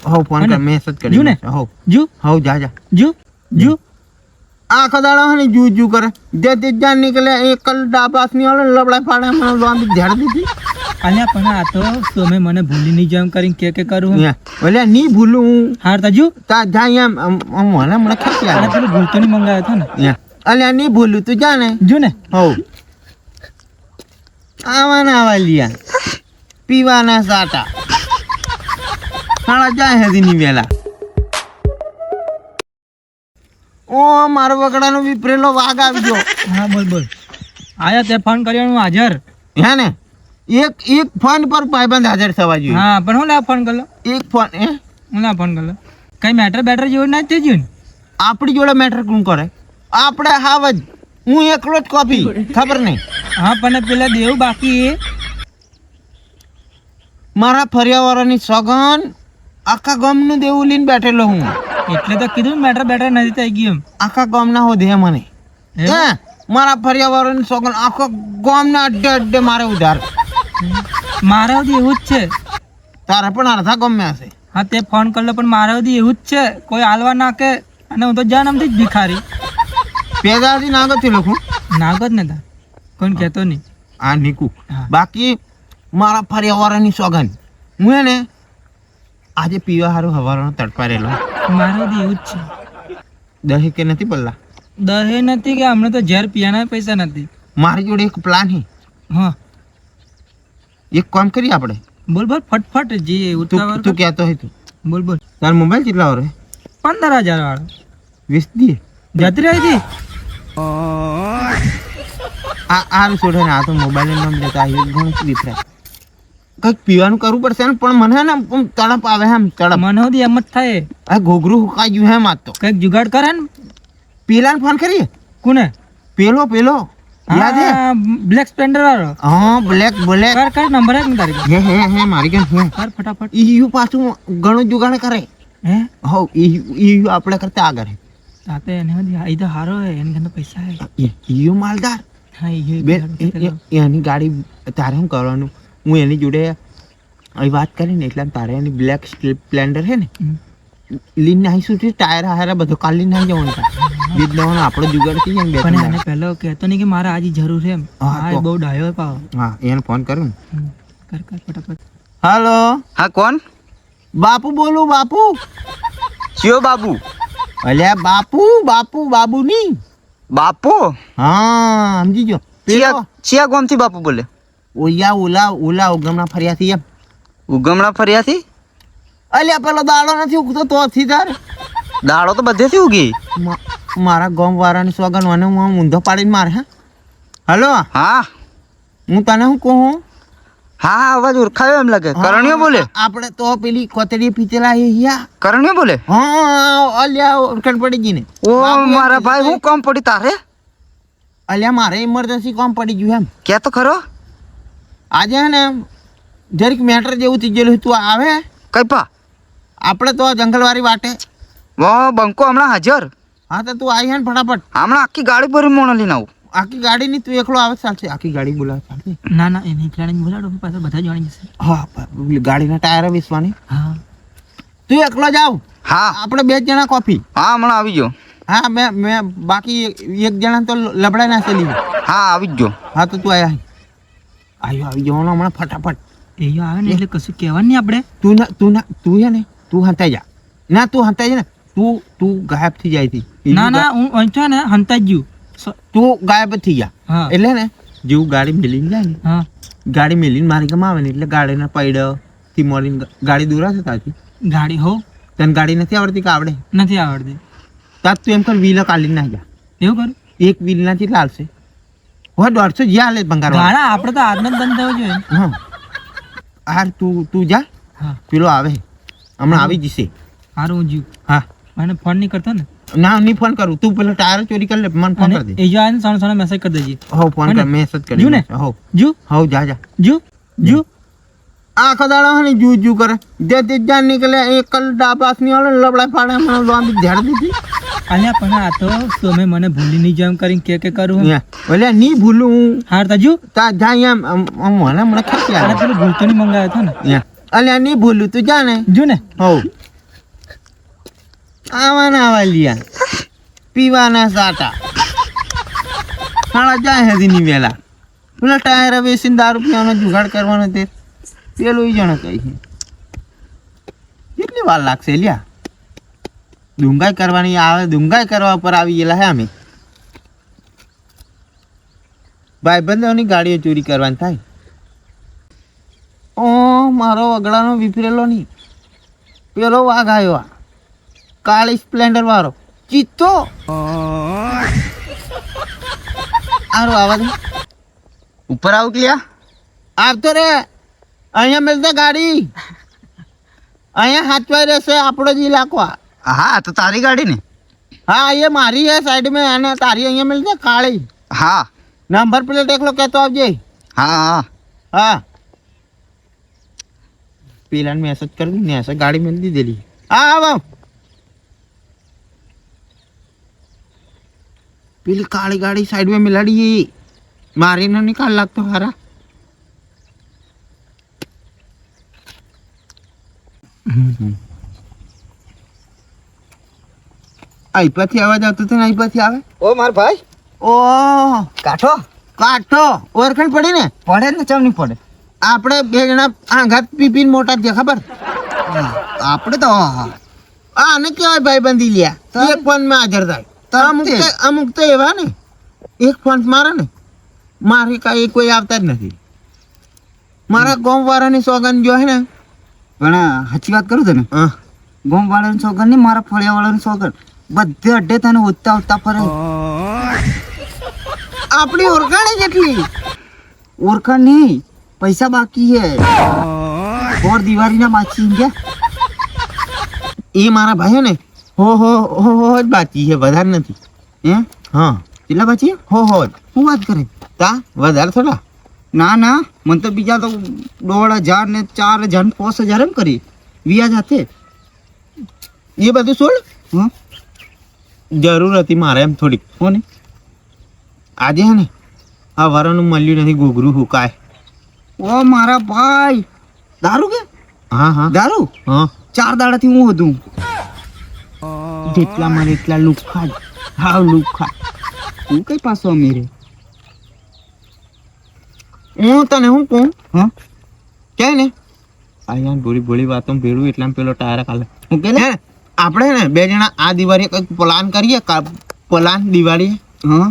હો ફોન કર મેસેજ કરી જુ ને હો જુ હો જા જુ જુ આખો દાડો હે ને જુ કરે જે જાન નીકળે એક કલ ડાબાસ ની ઓલે લબડા ફાડે મને લોંબી ઝાડ દીધી અલ્યા પણ આ તો તમે મને ભૂલી નહીં જેમ કરીને કે કરું ઓલે ની ભૂલું હું હાર તાજુ તા જા એમ મને ખતી અરે પેલું ભૂલતો નહીં મંગાવ્યો હતો ને અલ્યા ની ભૂલું તું જા ને જો ને હો આવાના વાલિયા પીવાના સાટા સાડા જાય હજી ની વેલા ઓ મારો વગડાનો વિપરેલો વાઘ આવી ગયો હા બોલ બોલ આયા તે ફોન કર્યો હું હાજર હે ને એક ફોન પર ભાઈબંધ હાજર થવા જોઈએ હા પણ હું લા ફોન કરલો એક ફોન હું લા ફોન કરલો કઈ મેટર બેટર જેવું ના થઈ ગયું આપણી જોડે મેટર કોણ કરે આપણે હાવ જ હું એકલો જ કોપી ખબર નહીં હા પણ પેલા દેવ બાકી એ મારા ફરિયાવાળાની સગન આખા ગામનું દેવું લઈને બેઠેલો હું એટલે તો કીધું મેટર બેટર નથી થઈ ગયું આખા ગામના હોદે મને હે મારા ફરિયાવાળાની સગન આખા ગામના અડ્ડે અડ્ડે મારે ઉધાર મારા સુધી એવું જ છે તારે પણ અડધા ગામમાં હશે હા તે ફોન કરલો પણ મારા સુધી એવું જ છે કોઈ હાલવા નાખે અને હું તો જન્મથી જ ભિખારી પેદાથી નાગતથી લખું નાગત ને તા કોઈને કહેતો નહીં આ નીકુ બાકી મારા ફરિયાવાળાની સોગન હું એને આજે પીવા સારું હવારનો તડપારેલો મારા સુધી એવું જ છે દહે કે નથી બોલલા દહે નથી કે હમણાં તો ઝેર પીવાના પૈસા નથી મારી જોડે એક પ્લાન છે હા એક કામ કરીએ આપણે બોલ બોલ ફટફટ જે ઉતાવળ તું કહેતો હોય તું બોલ બોલ તાર મોબાઈલ કેટલા વાળો 15,000 વાળો 20 દી જતી રહી હતી આ છોડે ને આ તો મોબાઈલ નામ લેતા આવ્યું ઘણું વિફરાય કંઈક પીવાનું કરવું પડશે ને પણ મને ને તડપ આવે એમ તડપ મને સુધી એમ જ થાય આ ઘોઘરું હુકાઈ ગયું એમ આજ તો કંઈક જુગાડ કરે ને પેલાને ફોન કરીએ કોને પેલો યાદ હે બ્લેક સ્પ્લેન્ડર વાળો હા બ્લેક કર નંબર હે તારી હે મારી કેમ હે કર ફટાફટ ઈયુ પાછું ઘણું જુગાડ કરે હે હો ઈયુ આપણે કરતા આગળ હે તાતે એને સુધી આ તો હારો હે એને કને પૈસા હે ઈયુ માલદાર હા એની ગાડી તારે શું કરવાનું હું એની જોડે અહીં વાત કરીને એટલે તારે એની બ્લેક સ્પ્લેન્ડર છે ને લીન નાહી શું ટાયર હાયરા બધું કાલ લઈને નાહી જવાનું બીજ લેવાનું આપણો જુગાડ થઈ જાય ને પણ એને પહેલો કહેતો નહીં કે મારે આજે જરૂર છે એમ હા બહુ ડાયો પાવ હા એને ફોન કરું કર ફટાફટ હાલો હા કોણ બાપુ બોલું બાપુ કયો બાબુ અલ્યા બાપુ નહીં બાપુ હા સમજી ગયો ચિયા ગામથી બાપુ બોલે ઓલા ઉગમણા ફર્યાથી એમ ઉગમણા ફર્યાથી અલ્યા પેલો દાડો નથી ઉગતો તો થી તારે દાડો તો બધેથી ઉગી મારા ગામ વાળાની સોગન મને હું ઊંધો પાડીને મારે હા હલો હા હું તને શું કહું હા અવાજ ઓળખાયો એમ લાગે કરણ્યો બોલે આપણે તો પેલી કોતરી પીતેલા હિયા કરણ્યો બોલે હા અલ્યા ઓળખાણ પડી ગઈ ને ઓ મારા ભાઈ હું કામ પડી તારે અલ્યા મારે ઇમરજન્સી કામ પડી ગયું એમ કે તો ખરો આજે હે ને જરીક મેટર જેવું થઈ ગયેલું તું આવે કઈપા આપણે તો જંગલવાળી વાટે બંકો હમણાં હાજર હા તો તું આવી હે ને ફટાફટ હમણાં આખી ગાડી ભરી મોણ લઈને આવું આખી ગાડી ની તું એકલો આવે ચાલશે આખી ગાડી બોલાવે ચાલશે ના એને ફ્લાણી બોલાડો પાછા બધા જાણી જશે હા ગાડીના ટાયર વિસવાની હા તું એકલો જાવ હા આપણે 2 જણા કોફી હા હમણાં આવી ગયો હા મેં બાકી એક જણા તો લબડા ના ચલી હા આવી જ ગયો હા તો તું આવી જવાનો હમણાં ફટાફટ એ આવે ને એટલે કશું કહેવાનું નહીં આપણે તું હે ને તું હંતાઈ જા ના તું હંતાઈ જા ને તું ગાયબ થઈ જાય થી ના હું અંચો ને હંતા જ ગયું તું ગાયબ થઈ જા એટલે ને જેવું ગાડી મેલીને જાય ને હા ગાડી મેલીને મારી ગમ આવે ને એટલે ગાડીના પૈડા થી મળીને ગાડી દૂરા છે તાથી ગાડી હો તને ગાડી નથી આવડતી કે આવડે નથી આવડતી તાર તું એમ કર વ્હીલ કાઢીને ના જા એવું કરું એક વ્હીલ ના કેટલા આવશે હોય 150 જ્યાં લે ભંગાર ગાડા આપણે તો આજનો જ બંધ થવો જોઈએ હા હાર તું જા હા પેલો આવે હમણાં આવી જશે હારું હું જીવ હા મને ફોન નહીં કરતો ને ના નહીં ફોન કરું તું પેલો ટાયર ચોરી કરી લે મને ફોન કરી દે એ જો આને સોના મેસેજ કરી દેજે હો ફોન કર મેસેજ કરી જુ ને હો જુ જા જુ આખો દાડો હે ને જુ કરે જે જાન નીકળે એક કલ ડાબાસ ની ઓલે લબડા ફાડે મને લોંબી ઝાડ દીધી અલ્યા પણ આ તો તમે મને ભૂલી નહીં જેમ કરીને કે કરું ઓલે ની ભૂલું હું હાર તાજુ તા જા એમ મને ખતી અરે પેલું ભૂલતો નહીં મંગાવ્યો હતો ને અલ્યા ની ભૂલું તું જા ને જો ને હો આવાના આવા લ્યા પીવાના સાટા સાડા જાય હતી ની વેલા પેલા ટાયર વેચીને દારૂ પીવાનો જુગાડ કરવાનો તે પેલું ઈ જણ કહી છે કેટલી વાર લાગશે લ્યા ડુંગાઈ કરવાની આવે ડુંગાઈ કરવા ઉપર આવી ગયેલા હે અમે ભાઈબંધોની ગાડીઓ ચોરી કરવાની થાય ઓ મારો વગડાનો વિફરેલો નહીં પેલો વાઘ આવ્યો આ કાળી સ્પ્લેન્ડર વાળો ચિત્તો આરો આવા દે ઉપર આવું કે લ્યા આવતો રે અહીંયા મળશે ગાડી અહીંયા હાચવાઈ રહેશે આપણો જ ઇલાકો આ. હા તો તારી ગાડી ને હા ये મારી है साइड में અને તારી અહીંયા મળશે કાળી હા નંબર પ્લેટ એકલો કહેતો આવજે હા હા હા પેલાને મેસેજ કરી દી ને ऐसे गाड़ी मिल દીધેલી હા આવો પેલી કાળી ગાડી સાઈડ में મિલાડી મારીને નિકાલ લાગતો હારા આઈ પાછી અવાજ આવતો હતો ને આઈ પાછી આવે ઓ માર ભાઈ ઓ કાઠો કાઠો ઓળખણ પડી ને પડે ને ચમ નહીં પડે આપણે બે જણા આઘાત પીપીને મોટા છે ખબર આપણે તો આને કેવાય ભાઈ બંધી લ્યા એક ફોન માં હાજર થાય અમુક તો એવા ને એક ફોન મારે ને મારી કાંઈ કોઈ આવતા જ નથી મારા ગામ વાળાની સોગન જો હે ને પણ સાચી વાત કરું તને હા ગોમ વાળાની સોગન નહીં મારા ફળિયા વાળાની સોગન બધે અડ્ડે તને ઉડતા ઉડતા ફરે આપણી ઓળખાણ જેટલી ઓળખાણ નહીં પૈસા બાકી હે ઓર દિવાળીના બાકી ગયા એ મારા ભાઈઓ ને હો જ બાકી છે વધારે નથી હે હા કેટલા બાકી હો જ શું વાત કરે તા વધારે થોડા ના ના મને તો બીજા તો 1,500 ને 4,000 ને 5,000 એમ કરી વ્યાજ હાથે એ બધું છોડ હા જરૂર હતી મારે એમ થોડીક કોને આજે હે ને આ વારાનું મળ્યું નથી ઘૂઘરું હુકાય ઓ મારા ભાઈ દારૂ કે હા હા દારૂ હા 4 દાડાથી હું હતું જેટલા મને એટલા લુખા જ હાવ લુખા તું કઈ પાછો અમીરે હું તને હું કહું હા કે ને અહીંયા ભોળી ભોળી વાતો ભેળું એટલા પેલો ટાયર કાલે હું કે હે આપણે ને બે જણા આ દિવાળીએ કંઈક પ્લાન કરીએ પ્લાન દિવાળીએ હા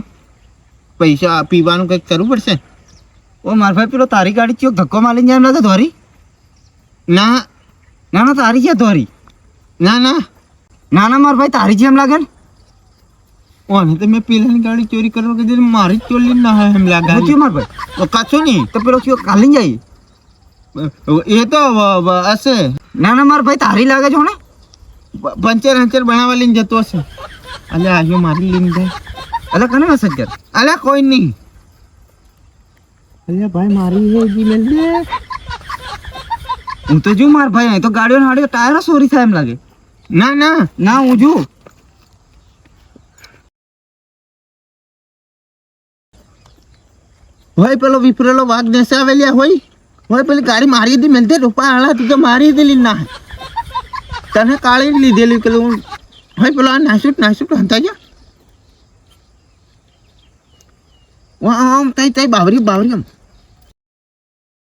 પૈસા પીવાનું કંઈક કરવું પડશે ઓ મારા ભાઈ પેલો તારી ગાડી ચિયો ધક્કો મારીને જાય નતો ધોરી ના ના ના તારી છે ધોરી ના ના ના ના મારા ભાઈ તારી છે એમ લાગે ને ઓને તો મેં પેલાની ગાડી ચોરી કરવા કીધી મારી જ ચોરી ના હોય એમ લાગે હું થયું મારા ભાઈ તો કશું નહીં તો પેલો ચિયો કાલી જાય એ તો હશે ના ના મારા ભાઈ તારી લાગે છે ને પંચર હંચર બનાવવા લઈને જતો હશે અલ્યા આવ્યો મારી લઈને જાય અલે કને મેસેજ કર અલ્યા કોઈ નહીં અલ્યા ભાઈ મારી હે જી મેલ દે હું તો જો મારા ભાઈ અહીં તો ગાડીઓ હાડીઓ ટાયરો ચોરી થાય એમ લાગે ના ના ના હું જો હોય પેલો વિફરેલો વાઘ નેસે આવેલ્યા હોય પેલી ગાડી મારી હતી મેલતે રૂપા હાલા તું તો મારી હતી ના તને કાળી લીધેલી પેલું હોય પેલો આ નાસુટ હંતા ગયા આમ તઈ બાવરી આમ